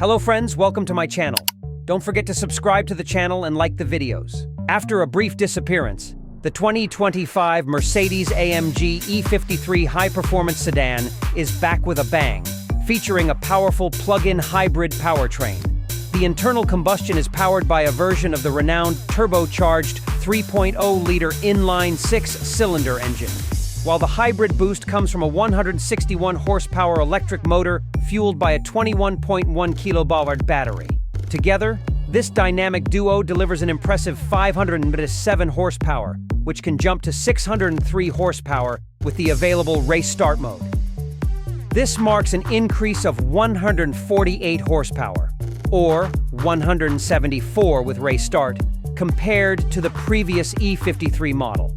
Hello friends, welcome to my channel. Don't forget to subscribe to the channel and like the videos. After a brief disappearance, the 2025 Mercedes AMG E53 high-performance sedan is back with a bang, featuring a powerful plug-in hybrid powertrain. The internal combustion is powered by a version of the renowned turbocharged 3.0-liter inline six-cylinder engine, while the hybrid boost comes from a 161-horsepower electric motor fueled by a 21.1 kWh battery. Together, this dynamic duo delivers an impressive 507 horsepower, which can jump to 603 horsepower with the available race start mode. This marks an increase of 148 horsepower, or 174 with race start, compared to the previous E53 model.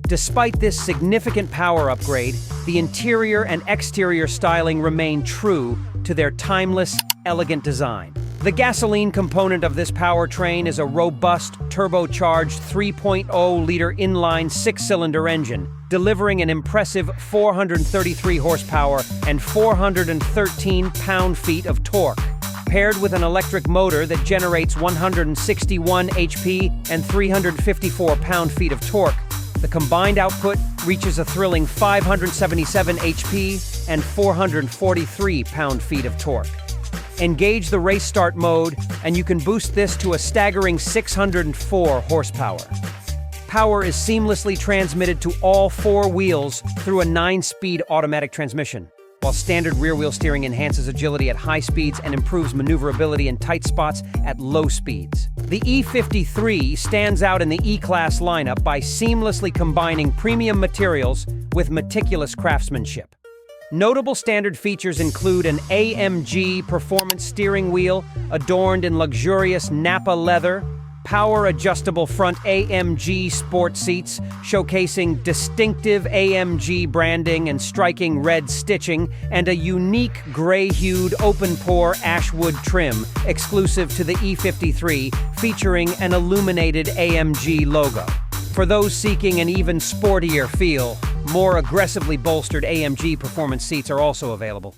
Despite this significant power upgrade, the interior and exterior styling remain true to their timeless, elegant design. The gasoline component of this powertrain is a robust, turbocharged 3.0-liter inline six-cylinder engine, delivering an impressive 433 horsepower and 413 pound-feet of torque. Paired with an electric motor that generates 161 HP and 354 pound-feet of torque, the combined output reaches a thrilling 577 HP and 443 pound-feet of torque. Engage the race start mode, and you can boost this to a staggering 604 horsepower. Power is seamlessly transmitted to all four wheels through a 9-speed automatic transmission, while standard rear-wheel steering enhances agility at high speeds and improves maneuverability in tight spots at low speeds. The E53 stands out in the E-Class lineup by seamlessly combining premium materials with meticulous craftsmanship. Notable standard features include an AMG performance steering wheel adorned in luxurious Napa leather, power-adjustable front AMG sport seats showcasing distinctive AMG branding and striking red stitching, and a unique gray-hued open-pore ashwood trim exclusive to the E53 featuring an illuminated AMG logo. For those seeking an even sportier feel, more aggressively bolstered AMG performance seats are also available.